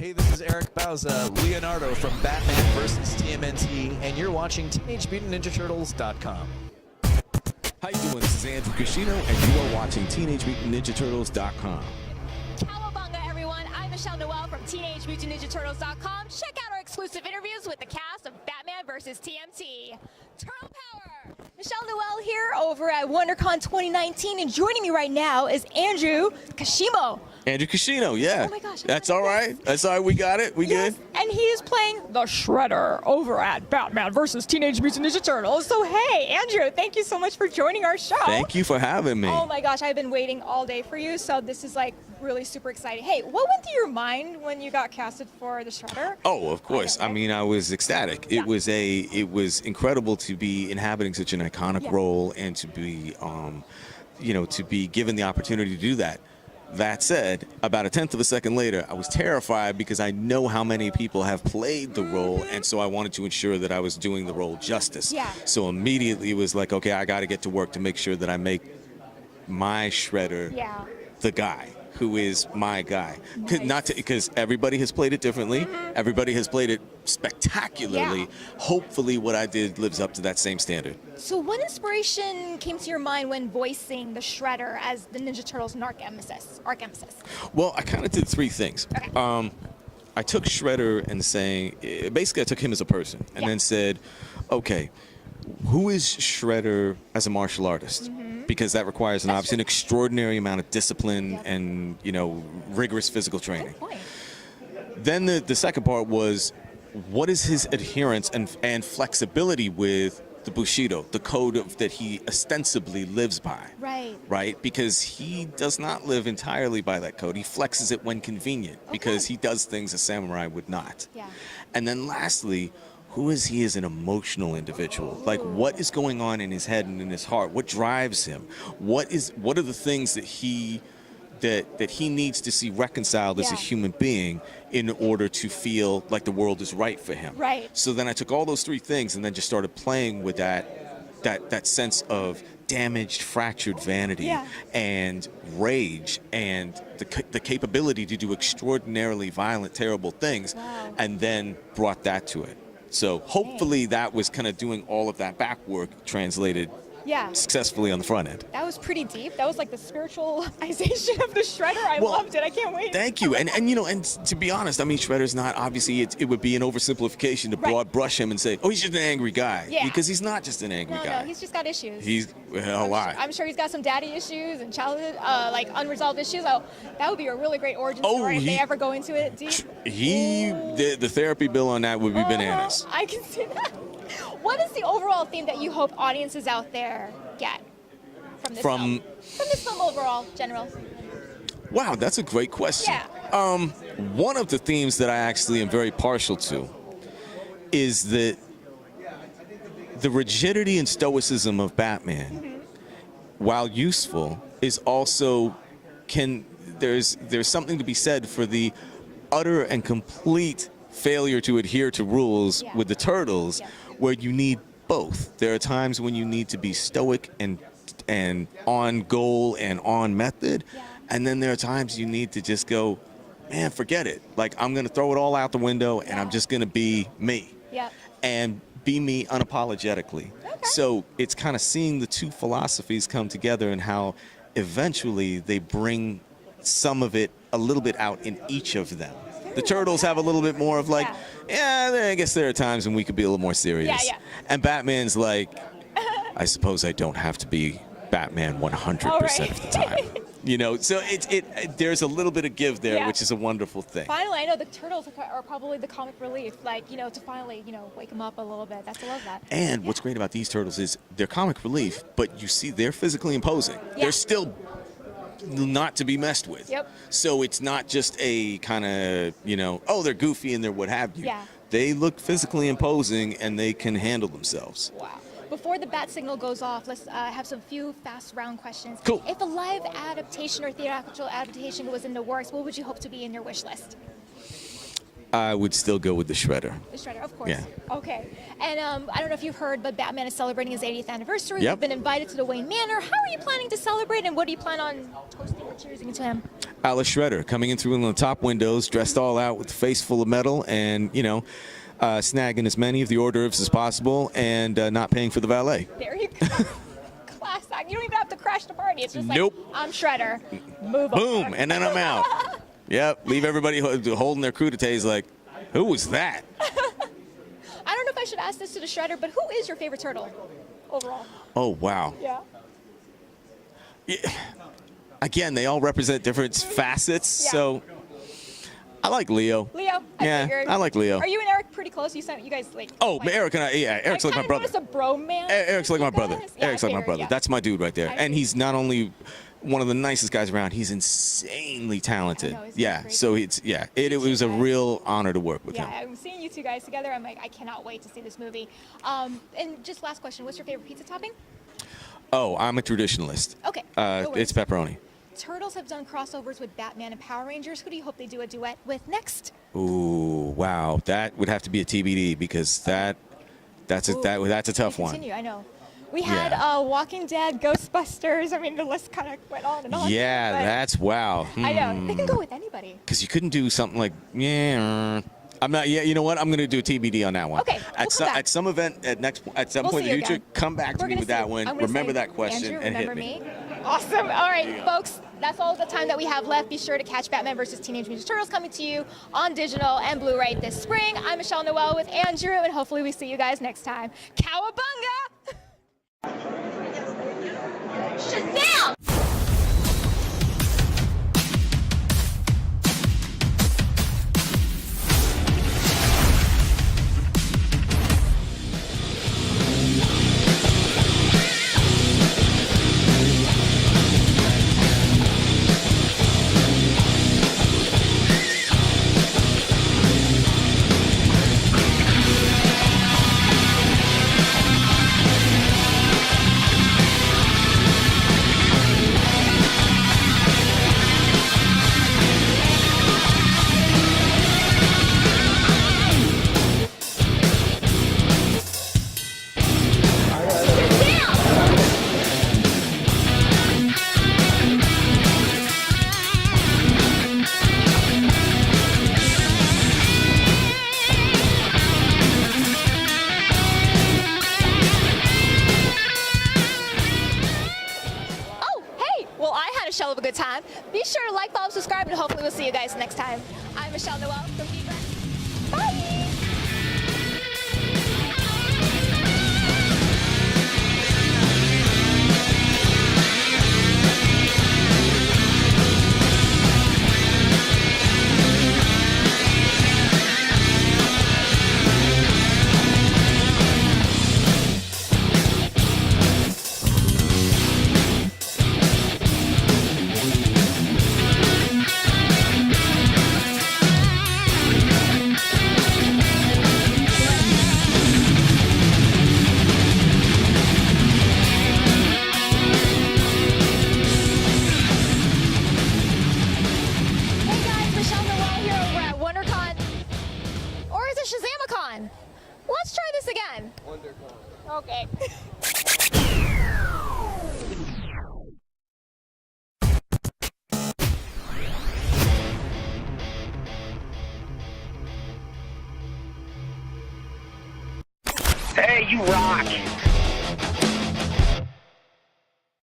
Hey, this is Eric Bauza, Leonardo from Batman vs. TMNT, and you're watching TeenageMutantNinjaTurtles.com. How you doing? This is Andrew Kishino, and you are watching TeenageMutantNinjaTurtles.com. Cowabunga, everyone. I'm Michelle Noel from TeenageMutantNinjaTurtles.com. Check out our exclusive interviews with the cast of Batman vs. TMT. Turtle Power! Michelle Noel here over at WonderCon 2019, and joining me right now is Andrew Kishino. Andrew Kishino, yeah. Oh my gosh. That's all right. That's all right. We got it. We Yes, good? and he is playing the Shredder over at Batman vs. Teenage Mutant Ninja Turtles. So hey, Andrew, thank you so much for joining our show. Thank you for having me. Oh my gosh, I've been waiting all day for you, so this is like really super exciting. Hey, what went through your mind when you got casted for the Shredder? Oh, of course. I mean, I was ecstatic. Yeah. It was incredible to be inhabiting such an iconic role and to be, to be given the opportunity to do that. That said, about a tenth of a second later, I was terrified because I know how many people have played the role, and so I wanted to ensure that I was doing the role justice. Yeah. So immediately it was like, okay, I got to get to work to make sure that I make my Shredder the guy who is my guy. Nice. Because everybody has played it differently. Everybody has played it spectacularly. Yeah. Hopefully what I did lives up to that same standard. So what inspiration came to your mind when voicing the Shredder as the Ninja Turtles' arch nemesis? Well, I kind of did three things. Okay. I took Shredder and basically I took him as a person and then said, okay, who is Shredder as a martial artist? Because that requires obviously an extraordinary amount of discipline and, rigorous physical training. Good point. Then the second part was, what is his adherence and flexibility with the Bushido, the code that he ostensibly lives by? Right. Right? Because he does not live entirely by that code. He flexes it when convenient because he does things a samurai would not. Yeah. And then lastly, who is he as an emotional individual? Like, what is going on in his head and in his heart? What drives him? What are the things that he needs to see reconciled as a human being in order to feel like the world is right for him? Right. So then I took all those three things and then just started playing with that sense of damaged, fractured vanity and rage and the capability to do extraordinarily violent, terrible things, and then brought that to it. So hopefully that was kind of doing all of that back work translated successfully on the front end. That was pretty deep. That was like the spiritualization of the Shredder. I loved it. I can't wait. Thank you. And to be honest, I mean, Shredder's not, obviously, it would be an oversimplification to broad brush him and say, oh, he's just an angry guy. Yeah. Because he's not just an angry guy. No, he's just got issues. He's a lot. I'm sure he's got some daddy issues and childhood, like unresolved issues. Oh, that would be a really great origin story if they ever go into it deep. The therapy bill on that would be bananas. I can see that. What is the overall theme that you hope audiences out there get from this film? From this film overall, general? Wow, that's a great question. Yeah. One of the themes that I actually am very partial to is that the rigidity and stoicism of Batman, while useful, is also there's something to be said for the utter and complete failure to adhere to rules with the Turtles, where you need both. There are times when you need to be stoic and on goal and on method, and then there are times you need to just go, man, forget it. Like, I'm going to throw it all out the window, and I'm just going to be me. And be me unapologetically. So it's kind of seeing the two philosophies come together and how eventually they bring some of it a little bit out in each of them. The Turtles have a little bit more of like, I guess there are times when we could be a little more serious. And Batman's like, I suppose I don't have to be Batman 100% of the time. So there's a little bit of give there, which is a wonderful thing. Finally, I know the Turtles are probably the comic relief, like, to finally, wake them up a little bit. I love that. And what's great about these Turtles is they're comic relief, but you see they're physically imposing. They're still not to be messed with. So it's not just a kind of, oh, they're goofy and they're what have you. They look physically imposing and they can handle themselves. Wow. Before the bat signal goes off, let's have some few fast round questions. Cool. If a live adaptation or theatrical adaptation was in the works, what would you hope to be in your wish list? I would still go with the Shredder. The Shredder, of course. Yeah. Okay. And I don't know if you've heard, but Batman is celebrating his 80th anniversary. Yep. You've been invited to the Wayne Manor. How are you planning to celebrate, and what do you plan on toasting or cheersing to him? Alice Shredder coming in through one of the top windows, dressed all out with a face full of metal, and snagging as many of the hors d'oeuvres as possible, and not paying for the valet. There you go. Class act. You don't even have to crash the party. It's just like, Nope. I'm Shredder. Move Boom, over. and then I'm out. Yep, leave everybody holding their crudités like, who was that? I don't know if I should ask this to the Shredder, but who is your favorite turtle overall? Oh, wow. Yeah. Again, they all represent different facets, Yeah. so I like Leo. Leo? I figured. I like Leo. Are you and Eric pretty close? You guys like... Oh, Eric and Eric's like my brother. I a bromance. Eric's like my brother. Yeah, Eric's like my brother. Yeah. That's my dude right there. I And see. he's not only one of the nicest guys around, he's insanely talented. I know, he's Yeah, great. so it was a real honor to work with Yeah, him. I'm seeing you two guys together. I'm like, I cannot wait to see this movie. And just last question, what's your favorite pizza topping? Oh, I'm a traditionalist. Okay. no worries. It's pepperoni. Turtles have done crossovers with Batman and Power Rangers. Who do you hope they do a duet with next? Ooh, wow. That would have to be a TBD because that's a tough one. Continue, I know. We had Walking Dead, Ghostbusters. I mean, the list kind of went on and on. Yeah, but that's wow. I know. They can go with anybody. Because you couldn't do something like, I'm not. Yeah, you know what? I'm going to do a TBD on that one. Okay, we'll come back. At some event at some We'll point see in you the future, again. come back to We're me gonna with that see. one. I'm gonna Remember say, that question Andrew, and hit remember me. Awesome. All right, folks. That's all the time that we have left. Be sure to catch Batman vs. Teenage Mutant Turtles coming to you on digital and Blu-ray this spring. I'm Michelle Noel with Andrew, and hopefully we see you guys next time. Cowabunga! Shazam! Shell of a good time. Be sure to like, follow, subscribe, and hopefully we'll see you guys next time. I'm Michelle Noel from GeekRockTV. Bye! Let's try this again. WonderCon. Okay. Hey, you rock!